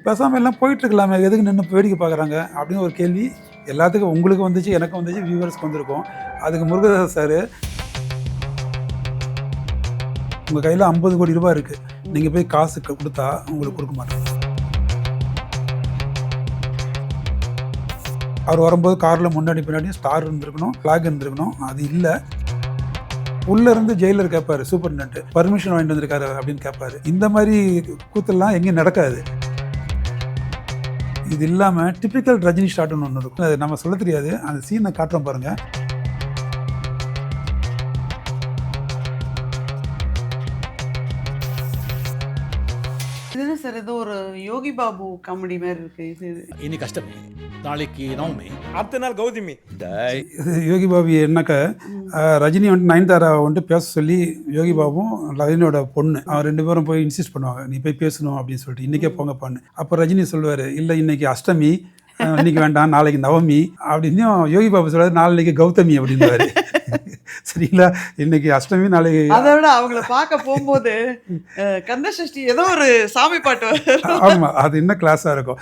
பேசாமல் எல்லாம் போயிட்டுருக்கலாமே, எதுக்கு நின்று வேடிக்கை பார்க்குறாங்க அப்படின்னு ஒரு கேள்வி எல்லாத்துக்கும் உங்களுக்கு வந்துச்சு, எனக்கும் வந்துச்சு, வியூவர்ஸ்க்கு வந்திருக்கும். அதுக்கு முருகதாஸ் சார், உங்கள் கையில் 50 கோடி ரூபாய் இருக்குது, நீங்கள் போய் காசு கொடுத்தா உங்களுக்கு கொடுக்க மாட்டாங்க. அவர் வரும்போது காரில் முன்னாடி பின்னாடி ஸ்டார் இருந்திருக்கணும், ஃப்ளாக் இருந்திருக்கணும். அது இல்லை. உள்ளேருந்து ஜெயிலர் கேட்பார், சூப்பர்டென்ட் பர்மிஷன் வாங்கிட்டு வந்திருக்காரு அப்படின்னு கேட்பாரு. இந்த மாதிரி கூத்தெல்லாம் எங்கேயும் நடக்காது. இது இல்லாமல் டிப்பிக்கல் ரஜினி ஷாட்னு ஒன்று இருக்கும், அது நம்ம சொல்ல தெரியாது. அந்த சீனை காட்டுறோம் பாருங்கள். இதுதான் சார், ஏதோ ஒரு யோகி பாபு காமெடி மாதிரி இருக்கு. இது இன்னைக்கு கஷ்டமே, நாளைக்கு நவமி, அடுத்த நாள் கௌதமி. யோகி பாபு என்னக்கா, ரஜினி வந்துட்டு நயன்தாரா வந்துட்டு பேச சொல்லி யோகி பாபும் ரஜினியோட பொண்ணு அவன் 2 பேரும் போய் இன்சிஸ்ட் பண்ணுவாங்க, நீ போய் பேசணும் அப்படின்னு சொல்லிட்டு, இன்றைக்கே போங்கப்பான்னு. அப்போ ரஜினி சொல்லுவார், இல்லை இன்னைக்கு அஷ்டமி, இன்னைக்கு வேண்டாம், நாளைக்கு நவமி அப்படின்னு. யோகி பாபு சொல்லுவார், நாளைக்கு கௌதமி அப்படின்னுவாரு. சரிங்களா, இன்னைக்கு அஷ்டமி, நாளைக்கு. அதை விட அவங்கள பார்க்க போகும்போது கந்தசஷ்டி ஏதோ ஒரு சாமி பாட்டு. ஆமாம், அது இன்னும் கிளாஸாக இருக்கும்.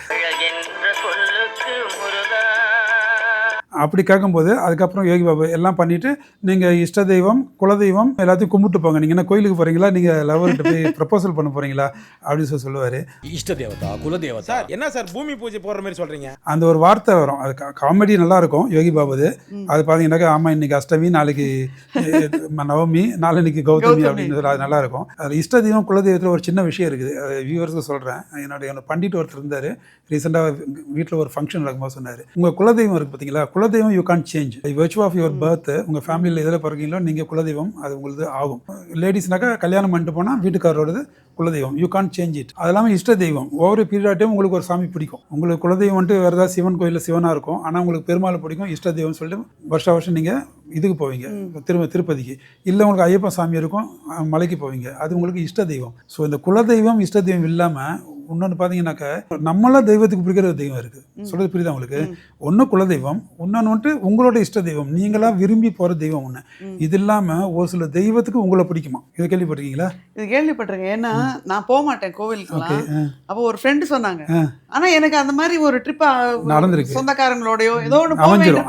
அப்படி கேட்கும்போது அதுக்கப்புறம் யோகி பாபு எல்லாம் பண்ணிவிட்டு, நீங்கள் இஷ்ட தெய்வம் குலதெய்வம் எல்லாத்தையும் கும்பிட்டு போங்க, நீங்கள் என்ன கோயிலுக்கு போகிறீங்களா, நீங்கள் லவர்கிட்ட போய் ப்ரப்போசல் பண்ண போகிறீங்களா அப்படின்னு சொல்லுவார். இஷ்ட தேவதா குலதேவதா. சார் என்ன சார் பூமி பூஜை போடுற மாதிரி சொல்றீங்க? அந்த ஒரு வார்த்தை வரும், அது காமெடி நல்லாயிருக்கும் யோகி பாபுது. அது பார்த்தீங்கன்னாக்கா, ஆமாம் இன்னைக்கு அஷ்டமி, நாளைக்கு நவமி, நாளைக்கு கௌதமி அப்படின்னு சொல்லி அது நல்லாயிருக்கும். அது இஷ்ட தெய்வம் குலதெய்வத்தில் ஒரு சின்ன விஷயம் இருக்குது, அது வியூவர்ஸுக்கு சொல்கிறேன். என்னோட பண்டிட் ஒருத்தர் இருந்தார், ரீசெண்டாக வீட்டில் ஒரு ஃபங்க்ஷன் நடக்கும்போது சொன்னார், உங்கள் குலதெய்வம் இருக்குது பார்த்தீங்களா, குலதெய்வம் you can't change, by virtue of your birth. உங்கள் ஃபேமிலியில் எதில் பிறக்கீங்களோ நீங்கள் குலதெய்வம், அது உங்களுக்கு ஆகும். லேடிஸ்னாக்கா கல்யாணம் பண்ணிட்டு போனால் வீட்டுக்காரரோடது குலதெய்வம், யூ கான்ட் சேஞ்ச் இட். அது இல்லாமல் இஷ்ட தெய்வம், ஒவ்வொரு பீரியட் டைம் உங்களுக்கு ஒரு சாமி பிடிக்கும். உங்களுக்கு குலதெய்வம் வந்துட்டு வேறு ஏதாவது சிவன் கோயிலில் சிவனாக இருக்கும், ஆனால் உங்களுக்கு பெருமாள் பிடிக்கும், இஷ்ட தெய்வம் சொல்லிட்டு வருஷம் நீங்கள் இதுக்கு போவீங்க, திருப்பதிக்கு. இல்லை உங்களுக்கு ஐயப்பன் சாமி இருக்கும், மலைக்கு போவீங்க, அது உங்களுக்கு இஷ்ட தெய்வம். ஸோ இந்த குலதெய்வம் இஷ்ட தெய்வம் இல்லாமல் இன்னொன்று பார்த்தீங்கன்னாக்கா, நம்மளாம் தெய்வத்துக்கு பிடிக்கிற ஒரு தெய்வம் இருக்குது. சொல்கிறது புரியுதா உங்களுக்கு? ஒன்று குலதெய்வம், இன்னொன்று வந்துட்டு உங்களோட இஷ்ட தெய்வம், நீங்களாம் விரும்பி போகிற தெய்வம் ஒன்று. இது இல்லாமல் ஒரு சில தெய்வத்துக்கு உங்களை பிடிக்குமா, இதை கேள்விப்பட்டிருக்கீங்களா? இது கேள்விப்பட்டிருக்கேன். ஏன்னா நான் போக மாட்டேன் கோவிலுக்கு. அப்போ ஒரு ஃப்ரெண்டு சொன்னாங்க, ஆனா எனக்கு அந்த மாதிரி ஒரு ட்ரிப் நடந்திருக்கு, சொந்தக்காரங்களோடயோ ஏதோ ஒன்று.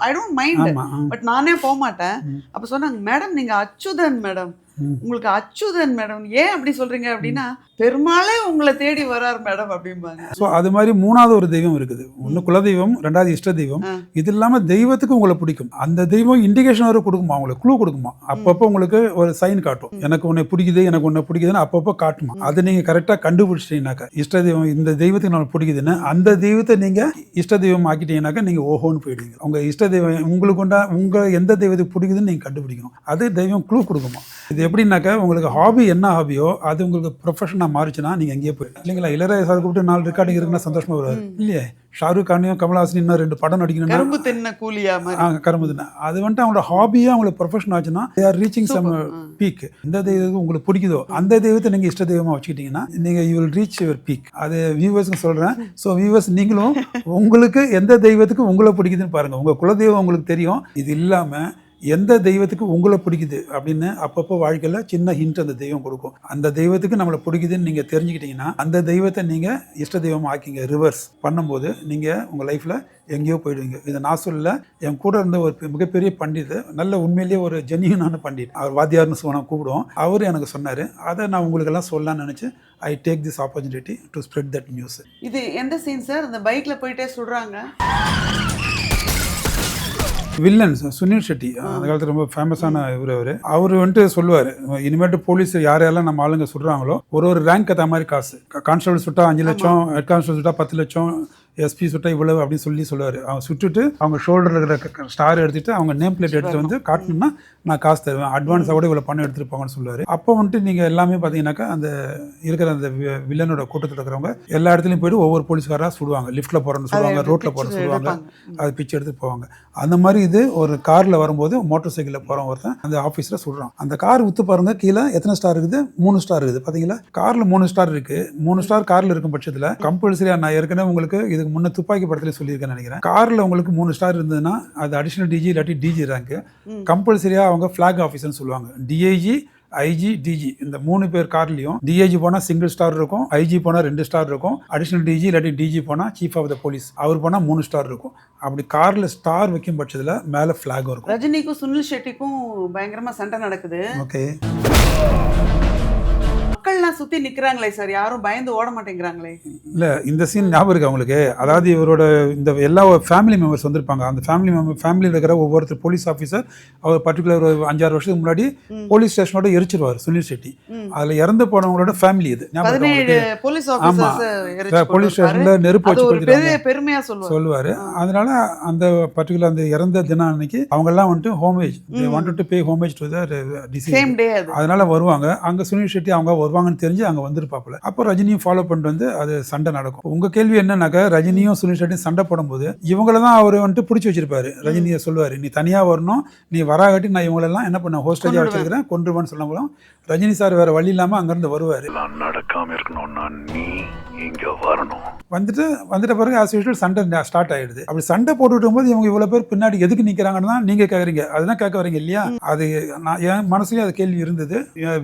ஐ டோன்ட் மைண்ட், பட் நானே போக மாட்டேன். அப்போ சொன்னாங்க, மேடம் நீங்க அச்சுதன் மேடம், உங்களுக்கு அச்சுதன் மேடம், ஏன் அப்படி சொல்றீங்க அப்படின்னா, பெருமாளே உங்களை தேடி வரார் மேடம் அப்படிம்பாங்க. ஸோ அது மாதிரி மூணாவது ஒரு தெய்வம் இருக்குது, ஒன்று குலதெய்வம், ரெண்டாவது இஷ்ட தெய்வம். இது இல்லாமல் தெய்வத்துக்கு உங்களை பிடிக்கும், அந்த தெய்வம் இண்டிகேஷன் வரை கொடுக்குமா, உங்களுக்கு க்ளூ கொடுக்குமா, அப்பப்போ உங்களுக்கு ஒரு சைன் காட்டும், எனக்கு உன்னை பிடிக்குது, எனக்கு உன்னை பிடிக்குதுன்னு அப்பப்போ காட்டுமா. அதை நீங்கள் கரெக்டாக கண்டுபிடிச்சிட்டீங்கன்னாக்கா, இஷ்ட தெய்வம் இந்த தெய்வத்துக்கு நம்மளுக்கு பிடிக்குதுன்னு அந்த தெய்வத்தை நீங்கள் இஷ்ட தெய்வம் ஆக்கிட்டீங்கன்னாக்கா நீங்கள் ஓஹோன்னு போயிடுவீங்க. உங்கள் இஷ்ட தெய்வம் உங்களுக்கு கொண்டா உங்கள் எந்த தெய்வத்துக்கு பிடிக்குதுன்னு நீங்கள் கண்டுபிடிக்கணும். அது தெய்வம் க்ளூ கொடுக்குமா. இது எப்படின்னாக்கா, உங்களுக்கு ஹாபி என்ன ஹாபியோ அது உங்களுக்கு ப்ரொஃபஷனாக மாறிச்சுன்னா நீங்கள் எங்கேயே போயிடும் இல்லைங்களா. இளையராஜா சார் கூப்பிட்டு 4 ரெக்கார்டிங் இருக்குன்னா சந்தோஷமாக வருவார் இல்லையே. ஷாருக் கானையும் கமல்ஹாசனையும் இன்னும் 2 படம் நடிக்கணும்னா கரும்பு தின்ன கூலியா கரும்பு தின்ன, அது வந்துட்டு அவங்களோட ஹாபியாக அவங்களுக்கு ப்ரொஃபஷன் ஆச்சுன்னா they are reaching some peak. எந்த தெய்வத்துக்கு உங்களுக்கு பிடிக்குதோ அந்த தெய்வத்தை நீங்கள் இஷ்ட தெய்வமாக வச்சுக்கிட்டீங்கன்னா நீங்கள் you will reach your peak. அது வியூவர்ஸ்க்கு சொல்கிறேன். ஸோ வியூவர்ஸ் நீங்களும் உங்களுக்கு எந்த தெய்வத்துக்கு உங்களை பிடிக்குதுன்னு பாருங்கள். உங்கள் குலதெய்வம் உங்களுக்கு தெரியும். இது இல்லாமல் எந்த தெய்வத்துக்கு உங்களை பிடிக்குது அப்படின்னு அப்பப்போ வாழ்க்கையில் சின்ன ஹிண்ட் அந்த தெய்வம் கொடுக்கும். அந்த தெய்வத்துக்கு நம்மளை பிடிக்குதுன்னு நீங்கள் தெரிஞ்சுக்கிட்டீங்கன்னா அந்த தெய்வத்தை நீங்கள் இஷ்ட தெய்வம் ஆக்கிங்க. ரிவர்ஸ் பண்ணும்போது நீங்கள் உங்கள் லைஃப்பில் எங்கேயோ போயிடுவீங்க. இதை நான் சொல்லல, என் கூட இருந்த ஒரு மிகப்பெரிய பண்டிட், நல்ல உண்மையிலேயே ஒரு ஜென்யூனான பண்டிட், அவர் வாத்தியார்னு சொன்னால் கூப்பிடுவோம், அவர் எனக்கு சொன்னார். அதை நான் உங்களுக்கெல்லாம் சொல்லலாம்னு நினச்சி I take this opportunity to spread that news. இது எந்த சீன் சார்? அந்த பைக்கில் போயிட்டே சொல்கிறாங்க வில்லன் சுனில் ஷெட்டி, அந்த காலத்தில் ரொம்ப ஃபேமஸான அவர் வந்துட்டு சொல்லுவார், இனிமேட்டு போலீஸ் யாரெல்லாம் நம்ம ஆளுங்க சுடுறாங்களோ ஒரு ரேங்க் ஏற்ற மாதிரி காசு, கான்ஸ்டபிள் சுட்டா 5 லட்சம், ஹெட் கான்ஸ்டபிள் சுட்டா 10 லட்சம், எஸ்பி சுட்டா இவ்வளவு அப்படின்னு சொல்லுவார். அவங்க சுட்டுட்டு அவங்க ஷோல்டரில் இருக்கிற ஸ்டார் எடுத்துகிட்டு அவங்க நேம் பிளேட் எடுத்துகிட்டு வந்து காட்டணும்னா நான் காசு தருவேன், அட்வான்ஸாக கூட இவ்வளோ பணம் எடுத்துகிட்டு போங்கன்னு சொல்லுவார். அப்போ வந்துட்டு நீங்கள் எல்லாமே பார்த்தீங்கன்னாக்கா அந்த இருக்கிற அந்த வில்லனோட கூட்டத்தில் இருக்கிறவங்க எல்லா இடத்துலையும் போய்ட்டு ஒவ்வொரு போலீஸ்காராக சுடுவாங்க. லிஃப்ட்டில் போகிறேன்னு சொல்லுவாங்க, ரோட்டில் போகிற சொல்லுவாங்க, அது பிச்சை எடுத்துகிட்டு போவாங்க. அந்த மாதிரி இது ஒரு காரில் வரும்போது மோட்டார் சைக்கிளில் போகிறவங்க ஒருத்தன் அந்த ஆஃபீஸில் சுடுறான். அந்த கார் உத்து பாருங்க, கீழே எத்தனை ஸ்டார் இருக்குது? 3 ஸ்டார் இருக்குது. பார்த்தீங்களா, காரில் 3 ஸ்டார் இருக்குது. 3 ஸ்டார் காரில் இருக்கும் பட்சத்தில் கம்பல்சரியாக, நான் ஏற்கனவே உங்களுக்கு இதுக்கு முன்னே துப்பாக்கி படத்தில் சொல்லியிருக்கேன்னு நினைக்கிறேன், காரில் உங்களுக்கு 3 ஸ்டார் இருந்ததுன்னா அது அடிஷனல் டிஜி இல்லாட்டி டிஜி ரேங்க். கம்பல்சரியாக அவங்க ஃபிளாக் ஆஃபீஸர்னு சொல்லுவாங்க. டிஐஜி ஐஜி டிஜி இந்த 3 பேர் கார்லயும் டிஐஜி போனா சிங்கிள் ஸ்டார் இருக்கும், ஐஜி போனா 2 ஸ்டார் இருக்கும், அடிஷனல் டிஜி இல்லாட்டி டிஜி போனா சீஃப் ஆஃப் த போலீஸ் அவர் போனா 3 ஸ்டார் இருக்கும். அப்படி கார்ல ஸ்டார் வைக்கும் பட்சத்துல மேல ஃபிளாகும் இருக்கும். ரஜினிக்கும் சுனில் ஷெட்டிக்கும் பயங்கரமா சண்டை நடக்குது. ஓகே, மக்கள்லாம் சுத்தி நிக்கிறாங்களே சார், யாரும் பயந்து ஓட மாட்டேங்கிறாங்களே. இல்ல இந்த சீன் ஞாபகம் இருக்கு அவங்களுக்கு. அதாவது இவரோட இந்த எல்லா ஃபேமிலி மெம்பர்ஸ் வந்திருப்பாங்க. அந்த ஃபேமிலியில் இருக்கிற ஒவ்வொருத்தர் போலீஸ் ஆஃபீஸர் அவர் பர்டிகுலர் ஒரு 5-6 வருஷத்துக்கு முன்னாடி போலீஸ் ஸ்டேஷனோட எரிச்சிருவார் சுனில் ஷெட்டி. அதுல இறந்து போனவங்களோட ஃபேமிலி இது. 17 போலீஸ் ஆஃபீஸர்ஸ் போலீஸ் ஸ்டேஷன்ல நெருப்பு வச்சு பெருமையா சொல்லுவாரு. அதனால அந்த பர்டிகுலர் அந்த இறந்த தினம் அன்னைக்கு அவங்க எல்லாம் வந்துட்டு homage wanted to pay homage to the disease. அதனால வருவாங்க. அங்க சுனில் ஷெட்டி அவங்க வருவாங்கன்னு தெரிஞ்சு அங்க வந்திருப்பாப்புல. அப்போ ரஜினியும் ஃபாலோ பண்ணிட்டு வந்து அது சண்டை நடக்கும். உங்க கேள்வி என்னன்னாக்கா, ரஜினியும் சுனில் ஷெட்டியும் சண்டை போடும்போது இவங்கள தான் அவர் வந்துட்டு பிடிச்சி வச்சிருப்பாரு. ரஜினியை சொல்லுவாரு, நீ தனியா வரணும், நீ வராகட்டி நான் இவங்களெல்லாம் என்ன பண்ண ஹோஸ்டேஜா வச்சிருக்கிறேன் கொன்றுவான்னு சொன்னாலும் ரஜினி சார் வேற வழி இல்லாம அங்கிருந்து வருவாரு. நடக்காம இருக்கணும்னா நீ இங்க வரணும். வந்துட்ட பிறகு ஆஸ் யூஷுவல் சண்டை ஸ்டார்ட் ஆயிடுது. அப்படி சண்டை போட்டுட்டு போது இவங்க இவ்வளவு பேர் பின்னாடி எதுக்கு நிக்கிறாங்கன்னு தான் நீங்க கேக்குறீங்க. அதுதான் கேட்க வரீங்க இல்லையா? அது என் மனசுலயும் அது கேள்வி இருந்தது,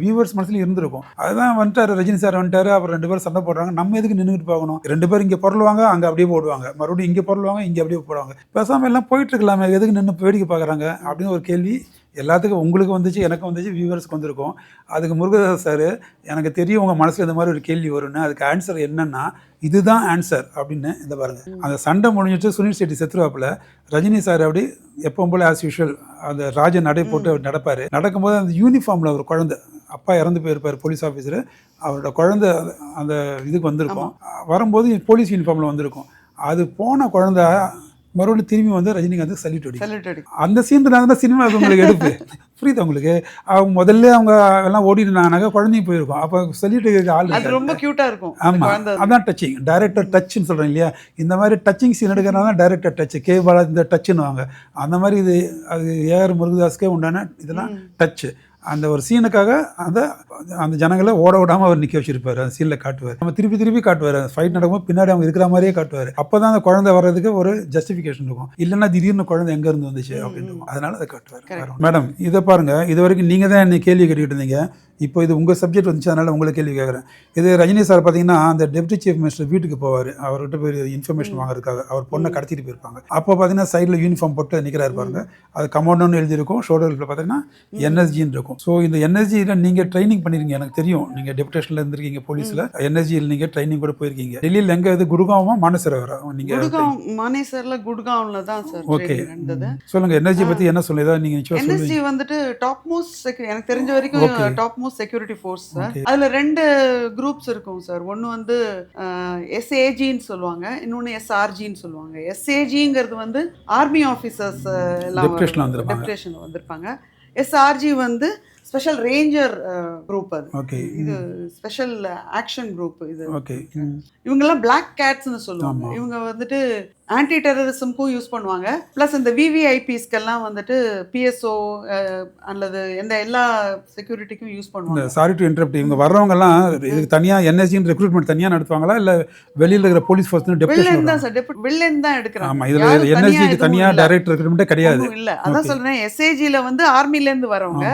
வியூவர்ஸ் மனசுலயும் இருந்திருக்கும். அதுதான் வந்துட்டாரு ரஜினி சார் வந்துட்டாரு, அப்புறம் 2 பேரும் சண்டை போடுறாங்க, நம்ம எதுக்கு நின்றுட்டு போகணும்? 2 பேரும் இங்க பொருள்வாங்க, அங்க அப்படியே போடுவாங்க, மறுபடியும் இங்க பொருள்வாங்க, இங்க அப்படியே போடுவாங்க. பேசாம எல்லாம் போயிட்டு இருக்கலாமே, எதுக்கு நின்று வேடிக்கை பாக்குறாங்க அப்படின்னு ஒரு கேள்வி எல்லாத்துக்கும் உங்களுக்கு வந்துச்சு, எனக்கு வந்துச்சு, வியூவர்ஸ்க்கு வந்திருக்கும். அதுக்கு முருகதாஸ் சார், எனக்கு தெரியும் உங்கள் மனசில் இந்த மாதிரி ஒரு கேள்வி வரும்னு, அதுக்கு ஆன்சர் என்னன்னா இதுதான் ஆன்சர் அப்படின்னு. இந்த பாருங்க, அந்த சண்டை முடிஞ்சிட்டு சுனில் ஷெட்டி செத்துருவாப்புல, ரஜினி சார் அப்படி எப்பவும் போல ஆஸ் யூஷுவல் அந்த ராஜ நடை போட்டு அவர் நடப்பார். நடக்கும்போது அந்த யூனிஃபார்மில் ஒரு குழந்தை, அப்பா இறந்து போயிருப்பார் போலீஸ் ஆஃபீஸர், அவரோட குழந்தை அந்த இதுக்கு வந்திருக்கும். வரும்போது போலீஸ் யூனிஃபார்மில் வந்திருக்கும். அது போன குழந்தை மறுபடியும் திரும்பி வந்து ரஜினிகாந்த் சல்யூட் அடி. அந்த சீன் தான் சினிமா உங்களுக்கு எடுப்பு புரியுது உங்களுக்கு. அவங்க முதல்ல அவங்க எல்லாம் ஓடினாங்க, குழந்தைங்க போயிருக்கும். அப்போ சல்யூட் ஆள் ரொம்ப கியூட்டா இருக்கும். ஆமா, அதான் டச்சிங், டைரக்டர் டச்ன்னு சொல்றேன் இல்லையா? இந்த மாதிரி டச்சிங் சீன் எடுக்கிறனால டைரக்டர் டச், கே பாலா இந்த டச்சுன்னு வாங்க. அந்த மாதிரி இது அது ஏஆர் முருகதாஸ்க்கே உண்டான இதெல்லாம் டச்சு. அந்த ஒரு சீனுக்காக அந்த ஜனங்களை ஓட விடாமல் அவர் நிற்க வச்சிருப்பாரு. அந்த சீனில் காட்டுவார், நம்ம திருப்பி காட்டுவார். ஃபைட் நடக்கும்போது பின்னாடி அவங்க இருக்கிற மாதிரியே காட்டுவார். அப்போ தான் அந்த குழந்தை வர்றதுக்கு ஒரு ஜஸ்டிஃபிகேஷன் இருக்கும். இல்லைன்னா திடீர்னு குழந்தை எங்கே இருந்து வந்துச்சு அப்படின்னு அதனால அதை காட்டுவார். மேடம் இதை பாருங்க, இது வரைக்கும் நீங்கள் தான் என்னை கேள்வி கேட்டுக்கிட்டு இருந்தீங்க. இப்போ இது உங்கள் சப்ஜெக்ட் வந்துச்சு, அதனால் உங்களை கேள்வி கேட்குறேன். இது ரஜினி சார் பார்த்தீங்கன்னா அந்த டெப்டி சீஃப் மினிஸ்டர் வீட்டுக்கு போவார், அவர்கிட்ட போய் இன்ஃபர்மேஷன் வாங்குறதுக்காக. அவர் பொண்ணை கடத்திட்டு போயிருப்பாங்க. அப்போ பார்த்தீங்கன்னா சைடில் யூனிஃபார்ம் போட்டு நிற்கிறாரு பாருங்க, அது கமாண்டோன்னு எழுதியிருக்கும், ஷோல்டரில் பார்த்தீங்கன்னா என்எஸ்ஜின்னு இருக்கும். ஸோ இந்த என்எஸ்ஜியில் நீங்கள் ட்ரைனிங் பண்ணிருக்கீங்க, எனக்கு தெரியும். நீங்கள் டெபுடேஷனில் இருந்திருக்கீங்க போலீஸில், என்எஸ்ஜியில் நீங்கள் ட்ரைனிங் கூட போயிருக்கீங்க. டெல்லியில் எங்கே இது குடுகாவும் மானேசரா? நீங்கள் மானேசர்ல குட்காவ்ல தான் சார். ஓகே, சொல்லுங்க என்எஸ்ஜி பற்றி என்ன சொல்லுதா? நீங்கள் என்எஸ்ஜி வந்துட்டு டாப் மோஸ்ட் எனக்கு தெரிஞ்ச வரைக்கும் டாப் செக்யூரிட்டி ஃபோர்ஸ் சார். அதுல 2 குரூப்ஸ் இருக்கும் சார். ஒன்னு வந்து எஸ்ஏஜின்னு சொல்லுவாங்க, இன்னொன்னு எஸ்ஆர்ஜின்னு சொல்லுவாங்க. எஸ்ஏஜிங்கிறது வந்து ஆர்மி ஆஃபீஸர்ஸ் எல்லாம் டெப்யூட்டேஷன்ல வந்திருப்பாங்க. எஸ்ஆர்ஜி வந்து ஸ்பெஷல் ரேஞ்சர் குரூப். அது இது ஸ்பெஷல் ஆக்ஷன் குரூப். இது இவங்கெல்லாம் பிளாக் கேட்ஸ்னு சொல்லுவாங்க. இவங்க வந்துட்டு ஆன்டி டெரரிசம்க்கும் யூஸ் பண்ணுவாங்க. ப்ளஸ் இந்த விவிஐபிஸ்க்கெல்லாம் வந்துட்டு பிஎஸ்ஓ அல்லது எல்லா செக்யூரிட்டிக்கும் யூஸ் பண்ணுவாங்க. சாரி டு இன்டரப்ட், இவங்க வர்றவங்கலாம் இதுக்கு தனியாக என்எஸ்ஜி ரெக்ரூட்மெண்ட் தனியாக நடத்துவாங்களா இல்லை வெளியில் இருக்கிற போலீஸ் ஃபோர்ஸ் வெளிலேருந்து தான் சார், வெளிலேருந்து தான் எடுக்கிறாங்க. ஆமாம், இதில் என்எஸ்ஜிக்கு தனியாக டைரக்ட் ரெக்ரூட்மெண்ட்டே கிடையாது. இல்லை, அதான் சொல்கிறேன். எஸ்ஏஜியில் வந்து ஆர்மிலேருந்து வரவங்க,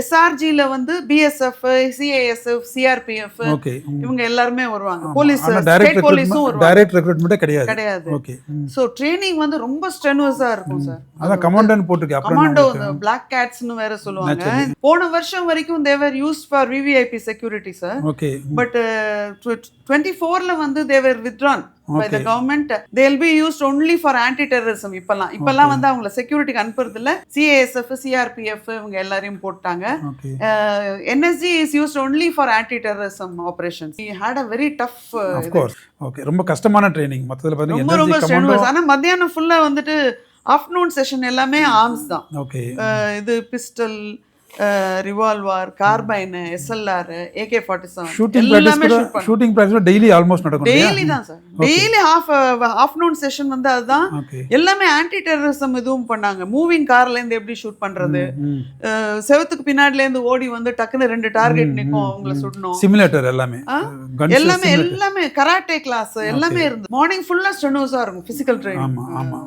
எஸ்ஆர்ஜியில் வந்து பிஎஸ்எஃப், சிஐஎஸ்எஃப், சிஆர்பிஎஃப் இவங்க எல்லாருமே வருவாங்க. போலீஸ் ஸ்டேட் போலீஸும் வருவாங்க. டைரக்ட் ரெக்ரூட்மெண்ட்டே கிடையாது. ஓகே. சோ ட்ரெய்னிங் வந்து ரொம்ப ஸ்ட்ரெனுவஸா இருக்கும் சார். அதான் கமாண்டோன்னு போட்டுருக்கு. கமாண்டோ பிளாக் கேட்ஸ்னு வேற சொல்லுவாங்க. போன வருஷம் வரைக்கும் they were used for VVIP security sir. Okay. But 24ல வந்து they were withdrawn by the government. They will be used only for anti terrorism. இப்பெல்லாம் வந்து அவங்கள செக்யூரிட்டிக்கு அனுப்புறது இல்ல. CASF, CRPF இவங்க எல்லாரையும் போட்டாங்க. NSG is used only for anti terrorism operations. He had a very tough of course. Okay, ரொம்ப கஷ்டமான ட்ரெய்னிங். மொத்தத்துல பாத்தீங்கன்னா ரொம்ப ஸ்ட்ரெனுவஸ். ஆனா மத்தியானம் ஃபுல்லா வந்துட்டு ஆஃப்டர்நூன் செஷன் எல்லாமே ஆர்ம்ஸ் தான். ஓகே. இது pistol, revolver, carbine, SLR, AK-47 shooting practice daily almost நடக்கும். டெய்லி தான் சார். டெய்லி ஆஃப்டர்நூன் செஷன் வந்து அதுதான். எல்லாமே ஆன்டி டெரரிசம் இதுவும் பண்ணாங்க. மூவிங் கார்ல இருந்து எப்படி ஷூட் பண்றது, செவத்துக்கு பின்னாடில இருந்து ஓடி வந்து டக்குன்னு 2 டார்கெட் நிக்கும், அவங்கள சுடணும். சிமுலேட்டர் எல்லாமே எல்லாமே கராட்டே கிளாஸ் எல்லாமே இருந்து மார்னிங் ஃபுல்லா ஸ்ட்ரெனுவஸா இருக்கும் பிசிக்கல் ட்ரைனிங். ஆமா ஆமா.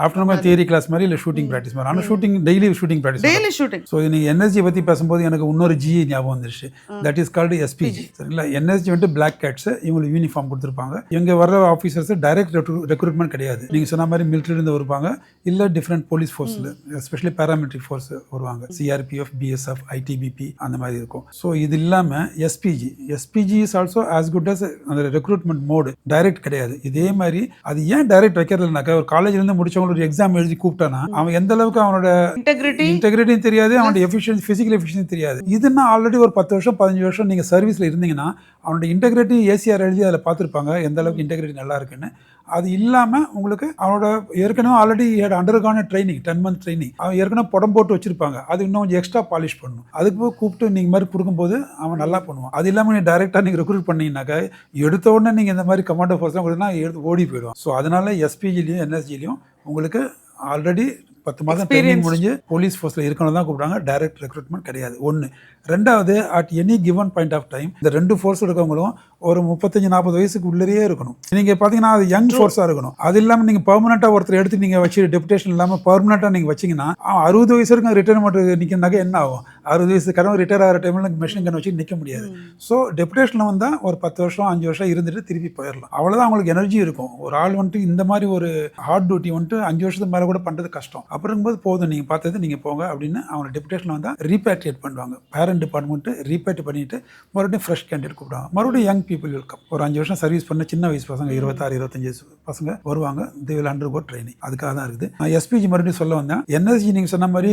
ஆஃப்டர்நூன் தியரி கிளாஸ் மாதிரி இல்லை ஷூட்டிங் ப்ராக்டிஸ் மாதிரி. ஆனால் shooting daily shooting practice. Daily shooting. So நீங்கள் என்எஸ்ஜி பற்றி பேசும்போது எனக்கு இன்னொரு ஜி ஞாபகம் வந்துருச்சு. That is called SPG. சரிங்களா? என்எஸ்ஜி வந்துட்டு பிளாக் கேட்ஸ், இவங்களுக்கு யூனிஃபார்ம் கொடுத்துருப்பாங்க. இவங்க வர ஆஃபீஸர்ஸ் டைரக்ட் ரெக்ரூட்மெண்ட் கிடையாது. நீங்கள் சொன்ன மாதிரி மிலிட்டரியிலேருந்து வருவாங்க, இல்லை டிஃப்ரெண்ட் போலீஸ் ஃபோர்ஸில் எஸ்பெஷலி பேராமிலிட்ரி ஃபோர்ஸ் வருவாங்க. சிஆர்பிஎஃப், பிஎஸ்எஃப், ஐடிபிபி அந்த மாதிரி இருக்கும். ஸோ இது இல்லாமல் SPG is also as good as அந்த ரெக்ரூட்மெண்ட் மோடு. டைரக்ட் கிடையாது. இதே மாதிரி அது ஏன் டைரக்ட் வைக்கிறதுனாக்கா, ஒரு காலேஜ்லேருந்து முடிச்சவங்க ஒரு எக்ஸாம் எழுதி கூப்பிட்டானா அவன் எந்த அளவுக்கு அவனோட இன்டெகிரிட்டியும் தெரியாது, அவனோட எஃபிஷியன்சி, ஃபிசிக்கல் எஃபிஷியன்சி தெரியாது. இதுனா ஆல்ரெடி ஒரு 10 வருஷம் 15 வருஷம் நீங்கள் சர்வீஸில் இருந்தீங்கன்னா அவனோட இன்டெகிரிட்டி ஏசிஆர் எழுதி அதில் பார்த்துருப்பாங்க எந்த அளவுக்கு இன்டெகிரிட்டி நல்லா இருக்குன்னு. அது இல்லாமல் உங்களுக்கு அவனோட ஏற்கனவே ஆல்ரெடி அண்டர்கான ட்ரைனிங் 10 month ட்ரைனிங், அவன் ஏற்கனவே படம் போட்டு வச்சிருப்பாங்க. அது இன்னும் கொஞ்சம் எக்ஸ்ட்ரா பாலிஷ் பண்ணணும். அதுக்கு போய் கூப்பிட்டு நீங்கள் மாதிரி கொடுக்கும்போது அவன் நல்லா பண்ணுவான். அது இல்லாமல் நீங்கள் டைரெக்டாக நீங்கள் ரெக்ரூட் பண்ணீங்கன்னாக்கா எடுத்த உடனே நீங்கள் இந்த மாதிரி கமாண்டோ ஃபோர்ஸ்லாம் கொடுத்தா எடுத்து ஓடி போயிடுவோம். ஸோ அதனால எஸ்பிஜிலையும் என்எஸ்ஜிலையும் உங்களுக்கு ஆல்ரெடி 10 மாதம் ட்ரைனிங் முடிஞ்சு போலீஸ் ஃபோர்ஸில் இருக்கணும் தான் கூப்பிட்டாங்க. டைரக்ட் ரெக்ரூட்மெண்ட் கிடையாது. ஒன்று. ரெண்டாவது, at any given point of time இந்த 2 ஃபோர்ஸ் இருக்கவங்களும் ஒரு 35-40 வயசுக்கு உள்ளே இருக்கணும். நீங்கள் பார்த்தீங்கன்னா அது யங் ஃபோர்ஸாக இருக்கணும். அது இல்லாமல் நீங்கள் பர்மனெண்ட்டாக ஒருத்தர் எடுத்து நீங்கள் வச்சு டெபுடேஷன் இல்லாமல் பர்மனெண்ட்டாக நீங்கள் வச்சிங்கன்னா 60 வயசு வரைக்கும் ரிட்டைர்மெண்ட் நிற்கிறனாக்க என்ன ஆகும்? 60 வயசு கடவுள் ரிட்டையர் ஆகிற டைமில் மிஷின் கன் வச்சு நிற்க முடியாது. ஸோ டெபுடேஷனில் வந்தால் ஒரு 10 வருஷம் 5 வருஷம் இருந்துட்டு திருப்பி போயிடலாம். அவ்வளோதான் அவங்களுக்கு எனர்ஜி இருக்கும். ஒரு ஆள் வந்துட்டு இந்த மாதிரி ஒரு ஹார்ட் டியூட்டி வந்துட்டு 5 வருஷத்துக்கு மேலே கூட பண்ணுறது கஷ்டம். அப்புறம் போதும் நீங்கள் பார்த்தது நீங்கள் போங்க அப்படின்னு அவங்க டெபுடேஷனில் வந்தால் ரீபேட்ரியேட் பண்ணுவாங்க. பேரண்ட் டிபார்ட்மெண்ட்டு ரீபேட் பண்ணிட்டு மறுபடியும் ஃப்ரெஷ் கேண்டிடேட் கூப்பிடுவாங்க. மறுபடியும் யங் பீப்புள் வெல்கம். ஒரு 5 வருஷம் சர்வீஸ் பண்ண சின்ன வயசு பசங்க 26-25 வயசு பசங்க வருவாங்க. They will undergo training. அதுக்காக தான் இருக்குது. எஸ்பிஜி மறுபடியும் சொல்ல வந்தேன். என்எஸ்ஜி நீங்கள் சொன்ன மாதிரி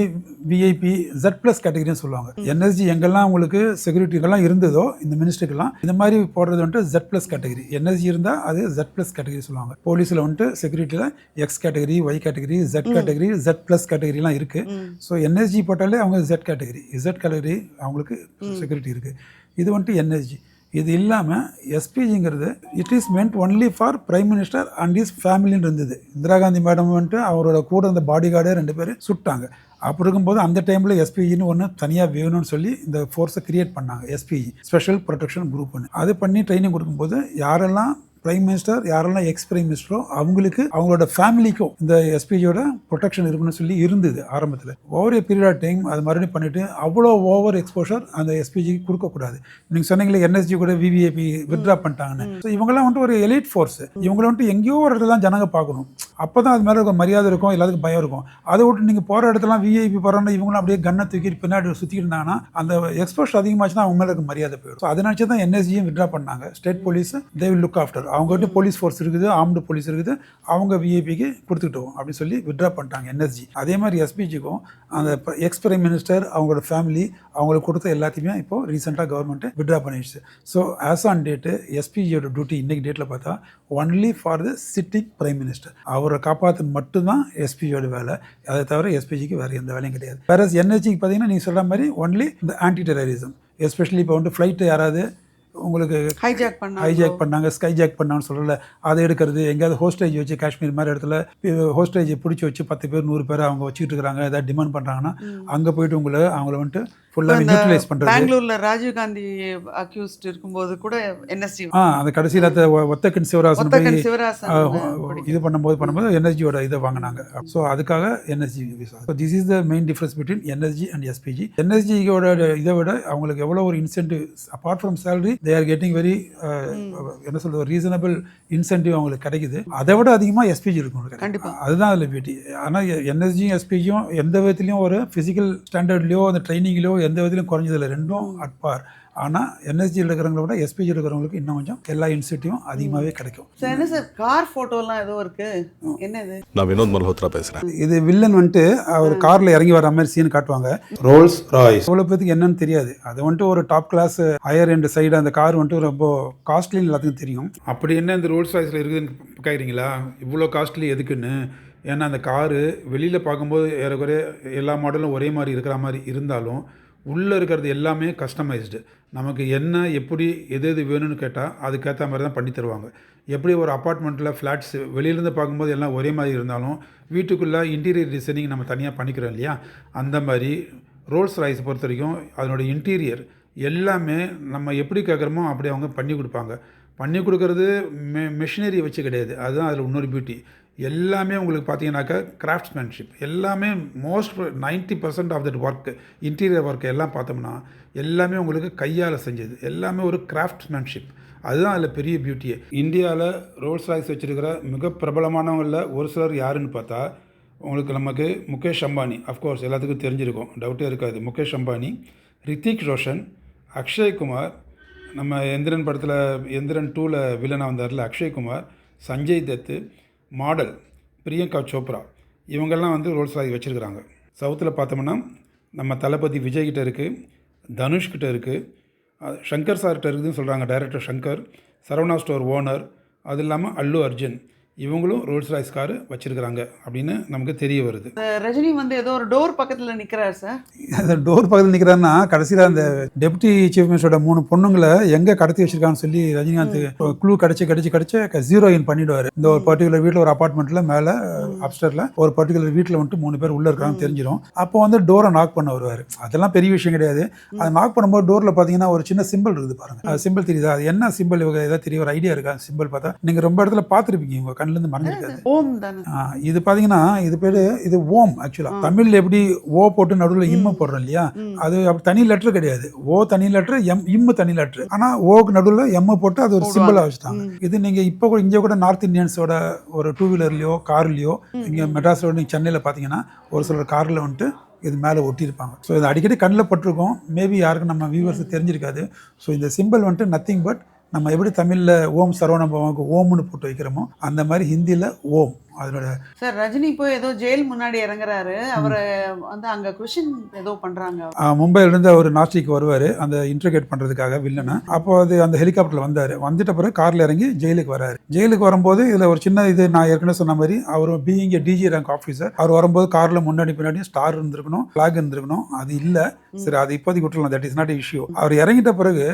விஐபி Z+ கேட்டகரின்னு சொல்லுவாங்க. என்எஸ்ஜி எங்கெல்லாம் உங்களுக்கு செக்யூரிட்டிகள்லாம் இருந்ததோ இந்த மினிஸ்டருக்கெல்லாம் இந்த மாதிரி போடுறது வந்துட்டு Z+ கேட்டகரி. என்எஸ்ஜி இருந்தால் அது Z+ கேட்டகரி சொல்லுவாங்க. போலீஸில் வந்துட்டு செக்யூரிட்டியில் X category, Y category, Z category, Z+ கேட்டகரிலாம் இருக்குது. ஸோ என்எஸ்ஜி போட்டாலே அவங்க Z கேட்டகரி, Z கேட்டகரி அவங்களுக்கு செக்யூரிட்டி இருக்குது. இது வந்துட்டு என்எஸ்ஜி. இது இல்லாமல் எஸ்பிஜிங்கிறது it is meant only for prime minister and is ஃபேமிலின்னு இருந்தது. இந்திரா காந்தி மேடம் வந்துட்டு அவரோட கூட இருந்த பாடி கார்டே 2 பேர் சுட்டாங்க. அப்படி இருக்கும்போது அந்த டைமில் எஸ்பிஜின்னு ஒன்று தனியாக வேணும்னு சொல்லி இந்த ஃபோர்ஸை கிரியேட் பண்ணாங்க. எஸ்பிஜி ஸ்பெஷல் ப்ரொடெக்ஷன் குரூப்னு. அது பண்ணி ட்ரைனிங் கொடுக்கும்போது யாரெல்லாம் பிரைம் மினிஸ்டர், யாரெல்லாம் எக்ஸ் பிரைம் மினிஸ்டரோ அவங்களுக்கு அவங்களோட ஃபேமிலிக்கும் இந்த எஸ்பிஜியோட ப்ரொடெக்ஷன் இருக்குன்னு சொல்லி இருந்தது ஆரம்பத்தில். Over a period of time அது மறுபடியும் பண்ணிவிட்டு அவ்வளோ ஓவர் எக்ஸ்போஷர் அந்த எஸ்பிஜிக்கு கொடுக்கக்கூடாது. நீங்கள் சொன்னீங்களே என்எஸ்ஜி கூட விவிஐபி வித்ட்ரா பண்ணிட்டாங்கன்னு. ஸோ இவங்கெல்லாம் வந்துட்டு ஒரு எலிட் ஃபோர்ஸ். இவங்களை வந்துட்டு எங்கேயோ ஒரு இடத்துல தான் ஜனங்க பார்க்கணும். அப்போ தான் அது மேலே இருக்க மரியாதை இருக்கும், எல்லாத்துக்கும் பயம் இருக்கும். அதை விட்டு நீங்கள் போகிற இடத்துலாம் விஐபி போகிறோன்னா இவங்களும் அப்படியே கண்ணை தூக்கி பின்னாடி சுற்றிட்டு இருந்தாங்கன்னா அந்த எக்ஸ்போஷர் அதிகமாச்சுன்னா அவங்க மேலே இருக்க மரியாதை போயிடும். ஸோ அதை நினச்சி தான் என்எஸ்ஜியும் வித்ட்ரா பண்ணாங்க. State police they will look after. அவங்ககிட்ட போலீஸ் ஃபோர்ஸ் இருக்குது, ஆர்ம்டு போலீஸ் இருக்குது, அவங்க விஐபிக்கு கொடுத்துக்கிட்டோம் அப்படின்னு சொல்லி வித்ட்ரா பண்ணிட்டாங்க என்எஸ்ஜி. அதே மாதிரி எஸ்பிஜிக்கும் அந்த எக்ஸ் பிரைம் மினிஸ்டர் அவங்களோட ஃபேமிலி அவங்களுக்கு கொடுத்த எல்லாத்தையுமே இப்போ ரீசெண்டாக கவர்மெண்ட் வித்ட்ரா பண்ணிடுச்சு. ஸோ ஆஸ் ஆன் டேட்டு எஸ்பிஜியோட டியூட்டி இன்றைக்கி டேட்டில் பார்த்தா only for the sitting prime minister. அவரை காப்பாற்ற மட்டும்தான் எஸ்பிஜியோட வேலை. அதை தவிர எஸ்பிஜிக்கு வேறு எந்த வேலையும் கிடையாது. வேறு என்எஸ்ஜிக்கு பார்த்தீங்கன்னா நீங்கள் சொல்கிற மாதிரி ஒன்லி இந்த ஆன்டி டெரரிசம், எஸ்பெஷலி இப்போ வந்து ஃப்ளைட்டு யாராவது உங்களுக்கு ஹைஜாக் பண்ணாங்க, ஸ்கைஜாக் பண்ணான்னு சொல்லலை, அதை எடுக்கிறது, எங்கேயாவது ஹோஸ்டேஜ் வச்சு காஷ்மீர் மாதிரி இடத்துல ஹோஸ்டேஜை பிடிச்சி வச்சு 10 பேர் 100 பேர் அவங்க வச்சுக்கிட்டு இருக்கிறாங்க, ஏதாவது டிமாண்ட் பண்ணுறாங்கன்னா அங்கே போயிட்டு அவங்கள வந்துட்டு ஃபுல்லாக நியூட்ரலைஸ் பண்ணுறது. பெங்களூரில் ராஜீவ் காந்தி அக்யூஸ்ட் இருக்கும்போது கூட என்எஸ்ஜி அந்த கடைசியில் ஒத்தக்கன் சிவராசன் இது பண்ணும்போது என்எஸ்ஜியோட இதை வாங்கினாங்க. ஸோ அதுக்காக என்எஸ்ஜி விசா. So this is the main difference between NSG and SPG. என்எஸ்ஜியோட இதை விட அவங்களுக்கு எவ்வளோ ஒரு incentive apart from salary they are getting very என்ன சொல்றது ரீசனபிள் இன்சென்டிவ் அவங்களுக்கு கிடைக்குது. அதை விட அதிகமாக எஸ்பிஜி இருக்கும் கண்டிப்பாக. அதுதான் அதில் பியூட்டி. ஆனால் என்எஸ்ஜியும் எஸ்பிஜியும் எந்த விதத்துலையும் ஒரு ஃபிசிக்கல் ஸ்டாண்டர்ட்லையோ அந்த ட்ரைனிங்லையோ எந்த விதத்திலும் குறைஞ்சதில்லை. ரெண்டும் அட்பார். ஆனால் என்எஸ்ஜியில் இருக்கிறவங்கள விட எஸ்பிஜியில் இருக்கிறவங்களுக்கு இன்னும் கொஞ்சம் எல்லா இன்சென்டிவும் அதிகமாகவே கிடைக்கும். சார் என்ன சார் கார் ஃபோட்டோலாம் ஏதோ இருக்கு, என்னது? நான் வினோத் மல்ஹோத்ரா பேசுகிறேன். இது வில்லன் வந்துட்டு அவர் காரில் இறங்கி வர மாதிரி சீன் காட்டுவாங்க. ரோல்ஸ் ராய்ஸ் அவ்வளோ பேருக்கு என்னன்னு தெரியாது. அது வந்துட்டு ஒரு top class higher end side அந்த கார் வந்துட்டு ரொம்ப காஸ்ட்லின்னு எல்லாத்துக்கும் தெரியும். அப்படி என்ன இந்த ரோல்ஸ் ராய்ஸில் இருக்குதுன்னு கேட்குறீங்களா? இவ்வளோ காஸ்ட்லி எதுக்குன்னு? ஏன்னா அந்த காரு வெளியில் பார்க்கும்போது ஏறக்குறைய எல்லா மாடலும் ஒரே மாதிரி இருக்கிற மாதிரி இருந்தாலும் உள்ளே இருக்கிறது எல்லாமே கஸ்டமைஸ்டு. நமக்கு என்ன எப்படி எது வேணும்னு கேட்டால் அதுக்கேற்ற மாதிரி தான் பண்ணி தருவாங்க. எப்படி ஒரு அப்பார்ட்மெண்ட்டில் ஃப்ளாட்ஸ் வெளியிலேருந்து பார்க்கும்போது எல்லாம் ஒரே மாதிரி இருந்தாலும் வீட்டுக்குள்ளே இன்டீரியர் டிசைனிங் நம்ம தனியாக பண்ணிக்கிறோம் இல்லையா? அந்த மாதிரி ரோல்ஸ் ராய்ஸ் பொறுத்த வரைக்கும் அதனோட இன்டீரியர் எல்லாமே நம்ம எப்படி கேட்குறோமோ அப்படி அவங்க பண்ணி கொடுப்பாங்க. பண்ணி கொடுக்கறது மெஷினரி வச்சு கிடையாது. அதுதான் அதில் இன்னொரு பியூட்டி. எல்லாமே உங்களுக்கு பார்த்தீங்கன்னாக்கா கிராஃப்ட்ஸ்மேன்ஷிப், எல்லாமே most 90% of that work, interior work எல்லாம் பார்த்தோம்னா எல்லாமே உங்களுக்கு கையால் செஞ்சது, எல்லாமே ஒரு கிராஃப்ட்ஸ்மேன்ஷிப். அதுதான் அதில் பெரிய பியூட்டியே. இந்தியாவில் ரோல்ஸ் ராய்ஸ் வச்சுருக்கிற மிக பிரபலமானவங்களில் ஒரு சிலர் யாருன்னு பார்த்தா உங்களுக்கு நமக்கு முகேஷ் அம்பானி, அஃப்கோர்ஸ் எல்லாத்துக்கும் தெரிஞ்சிருக்கும், டவுட்டே இருக்காது. முகேஷ் அம்பானி, ரித்திக் ரோஷன், அக்ஷய்குமார், நம்ம எந்திரன் படத்தில் எந்திரன் 2ல் வில்லனாக வந்தார்ல அக்ஷய்குமார், சஞ்சய் தத்து, மாடல் பிரியங்கா சோப்ரா, இவங்கெல்லாம் வந்து ரோல்ஸ் ராய்ஸ் வச்சுருக்கிறாங்க. சவுத்தில் பார்த்தோம்னா நம்ம தளபதி விஜய்கிட்ட இருக்குது, தனுஷ்கிட்ட இருக்குது, ஷங்கர் சார்கிட்ட இருக்குதுன்னு சொல்கிறாங்க, director Shankar, Saravana store owner, அது இல்லாமல் அல்லு அர்ஜுன், இவங்களும் ரோல்ஸ் ராய்ஸ் காரு வச்சிருக்கிறாங்க அப்படின்னு நமக்கு தெரிய வருது. ரஜினி வந்து ஏதோ ஒரு டோர் பக்கத்தில் நிற்கிறார் சார். அந்த டோர் பக்கத்தில் நிற்கிறாருன்னா கடைசியில் அந்த டெப்டி சீஃப் மினிஸ்டரோட 3 பொண்ணுங்களை எங்கே கடத்தி வச்சிருக்கான்னு சொல்லி ரஜினிகாந்த் க்ளூ கடிச்சு ஜீரோயின் பண்ணிடுவார். இந்த ஒரு பர்டிகுலர் வீட்டில் ஒரு அப்பார்ட்மெண்ட்டில் மேலே அப்ஸ்டரில் ஒரு பர்டிகுலர் வீட்டில் வந்துட்டு 3 பேர் உள்ளே இருக்காங்கன்னு தெரிஞ்சிடும். அப்போ வந்து டோரை நாக் பண்ண வருவார். அதெல்லாம் பெரிய விஷயம் கிடையாது. அதை நாக் பண்ணும்போது டோரில் பார்த்தீங்கன்னா ஒரு சின்ன சிம்பிள் இருக்குது பாருங்க. அது சிம்பிள் தெரியுதா? அது என்ன சிம்பிள்? இவங்க ஏதாவது தெரிய ஒரு ஐடியா இருக்கா? சிம்பிள் பார்த்தா நீங்கள் ரொம்ப இடத்துல பார்த்துருப்பீங்க, உங்கள் கண்ணிலேருந்து மறைஞ்சிருக்காது. ஓம் தானே இது பார்த்தீங்கன்னா இது பேர் இது ஓம். ஆக்சுவலாக தமிழில் எப்படி ஓ போட்டு நடுவில் இம்மு போடுறோம் இல்லையா, அது அப்படி தனி லெட்டர் கிடையாது. ஓ தனி லெட்டர், இம்மு தனி லெட்டர். ஆனால் ஓக்கு நடுவில் எம்மு போட்டு அது ஒரு சிம்பிளாக வச்சுட்டாங்க. இது நீங்கள் இப்போ கூட இங்கே கூட நார்த் இந்தியன்ஸோட ஒரு 2 வீலர்லையோ கார்லையோ இங்கே மெட்ராஸில் நீங்கள் சென்னையில் பார்த்தீங்கன்னா ஒரு சிலர் காரில் வந்துட்டு இது மேலே ஒட்டியிருப்பாங்க. ஸோ இது அடிக்கடி கண்ணில் பட்டிருக்கோம். மேபி யாருக்கும் நம்ம வியூவர்ஸ் தெரிஞ்சிருக்காது. ஸோ இந்த சிம்பிள் வந்துட்டு நத்திங் பட் நம்ம எப்படி தமிழில் ஓம் சரவண பவனுக்கு ஓம்னு போட்டு வைக்கிறோமோ அந்த மாதிரி ஹிந்தியில் ஓம் அதோட. சார் ரஜினி போய் ஏதோ ஜெயில் முன்னாடி இறங்குறாரு, அவரை வந்து அங்கே கொஷின் ஏதோ பண்ணுறாங்க. மும்பையிலேருந்து அவர் நாஸ்டிக்கு வருவார் அந்த இன்ட்ரிகேட் பண்ணுறதுக்காக வில்லனை. அப்போ அது அந்த ஹெலிகாப்டரில் வந்தார். வந்துட்ட பிறகு காரில் இறங்கி ஜெயிலுக்கு வராரு. ஜெயிலுக்கு வரும்போது இதில் ஒரு சின்ன இது நான் ஏற்கனவே சொன்ன மாதிரி அவர் being a DG rank officer. அவர் வரும்போது காரில் முன்னாடி பின்னாடி ஸ்டார் இருந்திருக்கணும், ஃப்ளாக் இருந்திருக்கணும். அது இல்லை. சரி, அது இப்போதைக்கு விட்டுலாம், தட் இஸ் நாட் இஷ்யூ. அவர் இறங்கிட்ட பிறகு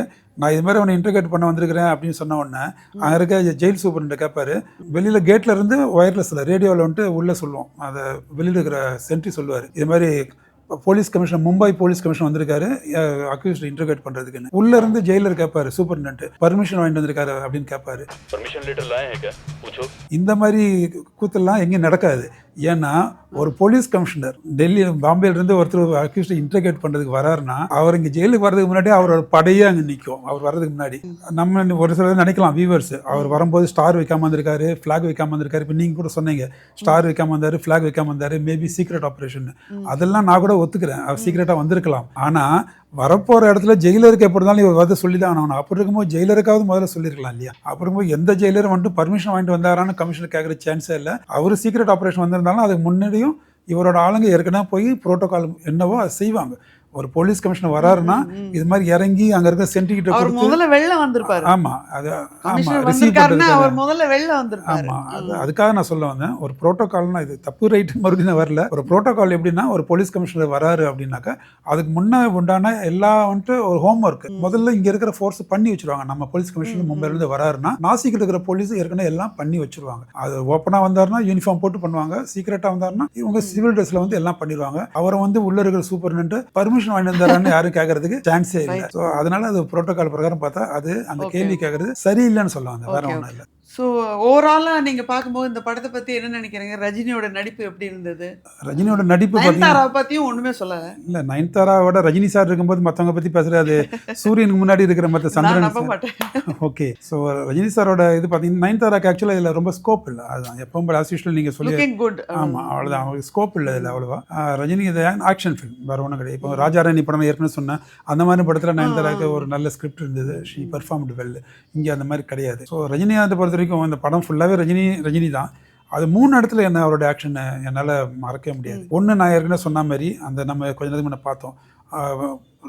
நான் இது மாதிரி அவனை இன்ட்ரிகேட் பண்ண வந்திருக்கிறேன் அப்படின்னு சொன்ன உடனே அங்கே இருக்க ஜெயில் சூப்பர்கிட்ட கேட்பாரு. வெளியில் கேட்டில் இருந்து ஒயர்லெஸில் ரேடியோவில் வந்துட்டு உள்ளே சொல்லுவோம், அதை வெளியில் இருக்கிற சென்ட்ரி சொல்லுவார், இது மாதிரி police commissioner, Mumbai police commissioner வந்திருக்காரு அக்யூஸ்ட் இன்ட்ரோகேட் பண்ணுறதுக்குன்னு. உள்ளே இருந்து ஜெயிலர் கேட்பாரு, சூப்பர்டென்ட் பர்மிஷன் வாங்கிட்டு வந்திருக்காரு அப்படின்னு கேட்பாரு. இந்த மாதிரி கூத்தெல்லாம் எங்கேயும் நடக்காது. ஏன்னா ஒரு போலீஸ் கமிஷனர் டெல்லி பாம்பேலேருந்து ஒருத்தர் அக்யூஸ்ட் இன்ட்ரோகேட் பண்ணுறதுக்கு வராருன்னா அவர் இங்கே ஜெயிலுக்கு வர்றதுக்கு முன்னாடி அவரோட படையே அங்கே நிற்கும். அவர் வர்றதுக்கு முன்னாடி நம்ம ஒரு சிலர் நினைக்கலாம் வியூவர்ஸ், அவர் வரும்போது ஸ்டார் வைக்காம வந்திருக்காரு, ஃப்ளாக் வைக்காம வந்திருக்காரு. இப்போ நீங்கள் கூட சொன்னீங்க ஸ்டார் வைக்காம வந்தார், ஃப்ளாக் வைக்காம வந்தார், மேபி சீக்ரெட் ஆப்ரேஷன். அதெல்லாம் நான் கூட ஒத்துக்கிறேன், அவர் சீக்ரெட்டாக வந்திருக்கலாம். ஆனால் வரப்போகிற இடத்துல ஜெயிலருக்கு எப்படி இருந்தாலும் இவர் வந்து சொல்லி தான் ஆகணும். அப்படி இருக்கும்போது ஜெயிலருக்காவது முதல்ல சொல்லியிருக்கலாம் இல்லையா? அப்படி இருக்கும்போது எந்த ஜெயிலரும் வந்துட்டு பர்மிஷன் வாங்கிட்டு வந்தாரான்னு கமிஷனர் கேட்குற சான்ஸே இல்லை. அவர் சீக்ரெட் ஆப்ரேஷன் வந்திருந்தாலும் அதுக்கு முன்னாடியும் இவரோட ஆளுங்க ஏற்கனவே போய் புரோட்டோகால் என்னவோ அதை செய்வாங்க. ஒரு போலீஸ் கமிஷனர் வராருன்னா இது மாதிரி இறங்கி அங்க இருக்க சென்டிகிட்ட கொடுத்து முதல்ல வெளில வந்திருப்பாரு. ஆமா, அது ஆமா ரிசீவ் பண்றதுக்கு அவர் முதல்ல வெளில வந்திருப்பாரு. ஆமா, அதுக்காக நான் சொல்ல வந்தேன். ஒரு புரோட்டோகால்னா இது தப்பு ரைட் மறுபடியும் வரல. ஒரு புரோட்டோகால் எப்படின்னா ஒரு போலீஸ் கமிஷனர் வராரு அப்படின்னாக்கா அதுக்கு முன்ன உண்டான எல்லா வந்துட்டு ஒரு ஹோம் ஒர்க் முதல்ல இங்க இருக்கிற ஃபோர்ஸ் பண்ணி வச்சிருவாங்க. நம்ம போலீஸ் கமிஷனர் மும்பைல இருந்து வராருன்னா நாசிக்கில் இருக்கிற போலீஸ் ஏற்கனவே எல்லாம் பண்ணி வச்சிருவாங்க. அது ஓப்பனா வந்தாருன்னா யூனிஃபார்ம் போட்டு பண்ணுவாங்க, சீக்கிரட்டா வந்தாருன்னா இவங்க சிவில் ட்ரெஸ்ல வந்து எல்லாம் பண்ணிடுவாங்க. அவரை வந்து உள்ள இருக்கிற சூப்பர்டென்ட் பர்மிஷன் வாங்கி வந்தாரான்னு யாரும் கேட்கறதுக்கு சான்ஸே இல்லை. ஸோ அதனால அது புரோட்டோகால் பிரகாரம் பார்த்தா அது அந்த கேள்வி கேட்கறது சரியில்லைன்னு சொல்லுவாங்க, வேற ஒன்றும் இல்லை. ஸோ ஓவராலாக நீங்கள் பார்க்கும்போது இந்த படத்தை பற்றி என்ன நினைக்கிறீங்க? ரஜினியோட நடிப்பு எப்படி இருந்தது? ரஜினியோட நடிப்பு நயன்தாராவை பற்றியும் ஒன்றுமே சொல்லலை. இல்லை, நயன்தாராவோட ரஜினி சார் இருக்கும்போது மற்றவங்க பற்றி பேசுகிறது சூரியனுக்கு முன்னாடி இருக்கிற மற்ற சந்திரன். ஓகே, ஸோ ரஜினி சாரோட இது பார்த்தீங்கன்னா நயன்தாராக்கு ஆக்சுவலாக இதில் ரொம்ப ஸ்கோப் இல்லை. அதுதான் எப்பவும் ஆஸ் யூஷுவல் நீங்கள் சொல்லி குட். ஆமாம், அவ்வளோதான், அவங்களுக்கு ஸ்கோப் இல்லை இல்லை அவ்வளோவா. ரஜினி இது ஆக்ஷன் ஃபிலிம், வேறு ஒன்றும் கிடையாது. இப்போ ராஜாராணி படம் ஏற்கனவே சொன்னேன், அந்த மாதிரி படத்தில் நயன்தாராக்கு ஒரு நல்ல ஸ்கிரிப்ட் இருந்தது, ஷீ பெர்ஃபார்ம்டு வெல். இங்கே அந்த மாதிரி கிடையாது. ஸோ ரஜினிகாந்தை பொறுத்த வரைக்கும் இந்த படம் ஃபுல்லாகவே ரஜினி தான். அது 3 இடத்துல என்ன அவரோட ஆக்ஷனை என்னால் மறக்கவே முடியாது. ஒன்று நான் ஏற்கனவே சொன்ன மாதிரி அந்த நம்ம கொஞ்ச நேரத்துக்கு முன்னே பார்த்தோம்,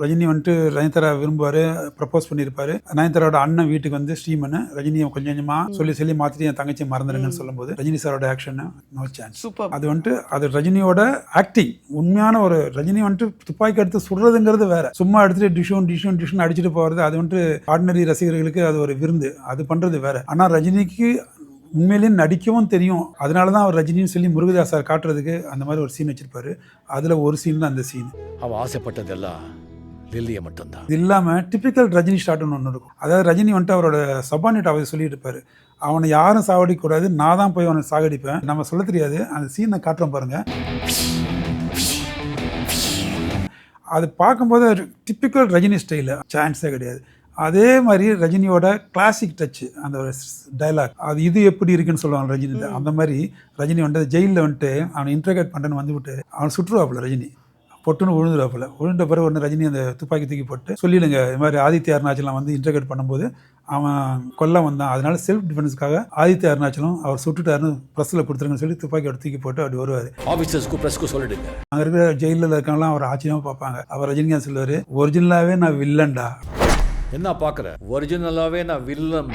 ரஜினி வந்துட்டு நயன்தாரா விரும்புவார், ப்ரப்போஸ் பண்ணியிருப்பாரு. நயன்தாரோட அண்ணன் வீட்டுக்கு வந்து ஸ்ரீமன் ரஜினியை கொஞ்சம் கொஞ்சமாக சொல்லி மாற்றிட்டு என் தங்கச்சியை மறந்துடுங்கன்னு சொல்லும்போது ரஜினி சாரோட ஆக்ஷன் நோ சான்ஸ். அது வந்துட்டு அது ரஜினியோட ஆக்டிங். உண்மையான ஒரு ரஜினி வந்துட்டு துப்பாக்கி எடுத்து சுடுறதுங்கிறது வேற, சும்மா எடுத்துட்டு டிஷன் அடிச்சுட்டு போகிறது அது வந்துட்டு ஆர்டினரி ரசிகர்களுக்கு அது ஒரு விருந்து, அது பண்ணுறது வேற. ஆனால் ரஜினிக்கு உண்மையிலேயே நடிக்கவும் தெரியும். அதனால தான் அவர் ரஜினின்னு சொல்லி முருகதாஸ் சார் காட்டுறதுக்கு அந்த மாதிரி ஒரு சீன் வச்சிருப்பாரு. அதில் ஒரு சீன் தான் அந்த சீன். அவன் ஆசைப்பட்டதெல்லாம் லில்லியை மட்டும்தான். இது இல்லாமல் டிப்பிக்கல் ரஜினி ஷாட்னு ஒன்று இருக்கும். அதாவது ரஜினி வந்துட்டு அவரோட சபானிட் அவர் சொல்லிட்டு இருப்பாரு, அவனை யாரும் சாகடிக்கக்கூடாது, நான் தான் போய் அவனை சாகடிப்பேன். நம்ம சொல்ல தெரியாது, அந்த சீனை காட்டுறோம் பாருங்க. அது பார்க்கும்போது டிப்பிக்கல் ரஜினி ஸ்டைலு, சான்ஸே கிடையாது. அதே மாதிரி ரஜினியோட கிளாசிக் டச்சு, அந்த ஒரு டைலாக், அது இது எப்படி இருக்குன்னு சொல்லுவாங்க ரஜினி. அந்த மாதிரி ரஜினி வந்துட்டு ஜெயிலில் வந்துட்டு அவனை இன்ட்ரகேட் பண்ணுறேன்னு வந்துவிட்டு அவன் சுற்றுவாப்புல ரஜினி, பொட்டுன்னு விழுந்துருவாப்புல. விழுந்த பிறகு ஒன்று ரஜினி அந்த துப்பாக்கி தூக்கி போட்டு சொல்லிடுங்க, இது மாதிரி ஆதித்ய அருணாச்சலம் வந்து இன்ட்ரகேட் பண்ணும்போது அவன் கொல்ல வந்தான், அதனால செல்ஃப் டிஃபென்ஸ்க்காக ஆதித்ய அருணாச்சலம் அவர் சுட்டுட்டாருன்னு ப்ரெஸ்ஸில் கொடுத்துருங்கன்னு சொல்லி துப்பாக்கியோட தூக்கி போட்டு அப்படி வருவார். ஆஃபீஸர்ஸ்க்கு ப்ரெஸ்க்கு சொல்லிடுங்க. அங்கே இருக்கிற ஜெயிலில் இருக்கவங்களாம் அவர் ஆச்சரியமாக பார்ப்பாங்க. அவர் ரஜினிகாந்த் சொல்லுவார், ஒரிஜினலாகவே நான் வில்லன்டா என்ன பார்க்குற, ஒரிஜினலாகவே நான் வில்லன்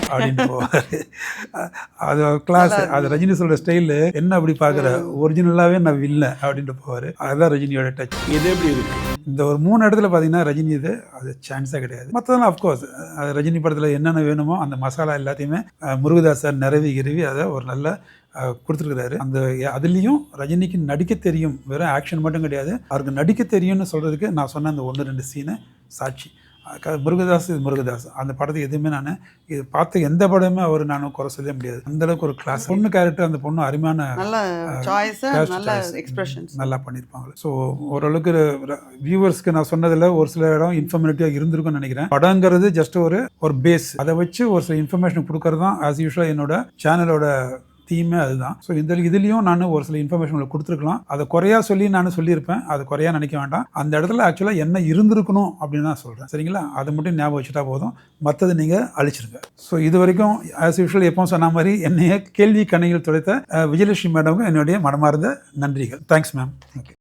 அப்படின்னு போவார். அது கிளாஸ், அது ரஜினி சொல்கிற ஸ்டைலு. என்ன அப்படி பார்க்குற, ஒரிஜினலாகவே நான் வில்லன் அப்படின்ட்டு போவார். அதுதான் ரஜினியோட டச். இது எப்படி இருக்கு? இந்த ஒரு 3 இடத்துல பார்த்தீங்கன்னா ரஜினி இது அது சான்ஸே கிடையாது. மற்றதெல்லாம் அஃப்கோர்ஸ் அது ரஜினி படத்தில் என்னென்ன வேணுமோ அந்த மசாலா எல்லாத்தையுமே முருகதாஸ் சார் நிறவி அதை ஒரு நல்ல கொடுத்துருக்குறாரு. அந்த அதுலேயும் ரஜினிக்கு நடிக்க தெரியும், வெறும் ஆக்ஷன் மட்டும் கிடையாது, அவருக்கு நடிக்க தெரியும்னு சொல்கிறதுக்கு நான் சொன்ன அந்த 1-2 சீனை சாட்சி. முருகதாஸ் இது முருகதாஸ். அந்த படத்துக்கு எதுவுமே நான் இது பார்த்த எந்த படமே அவர் நான் குறை சொல்ல முடியாது. அந்தளவுக்கு ஒரு கிளாஸ். பொண்ணு கேரக்டர், அந்த பொண்ணு அருமையான நல்லா பண்ணியிருப்பாங்க. ஸோ ஓரளவுக்கு வியூவர்ஸ்க்கு நான் சொன்னதில் ஒரு சில இடம் இன்ஃபர்மேட்டிவாக இருந்திருக்கும்னு நினைக்கிறேன். படங்கிறது ஜஸ்ட் ஒரு பேஸ், அதை வச்சு ஒரு சில இன்ஃபர்மேஷன் கொடுக்கறது தான் ஆஸ் யூஷுவலாக என்னோட சேனலோட தீமே அதுதான். ஸோ இதுலேயும் நான் ஒரு சில இன்ஃபர்மேஷன் கொடுத்துருக்கலாம். அதை குறையா சொல்லி நான் சொல்லியிருப்பேன், அதை குறையா நினைக்க வேண்டாம். அந்த இடத்துல ஆக்சுவலாக என்ன இருந்திருக்கணும் அப்படின்னு தான் சொல்கிறேன், சரிங்களா? அதை மட்டும் ஞாபகம் வச்சுட்டா போதும், மற்றது நீங்கள் அழிச்சிருங்க. ஸோ இது வரைக்கும் ஆஸ் யூஷுவல் எப்போ சொன்ன மாதிரி என்னைய கேள்வி கணைகள் துடைத்த விஜயலட்சுமி மேடமுக்கு என்னுடைய மனமார்ந்த நன்றிகள். Thanks ma'am. ஓகே.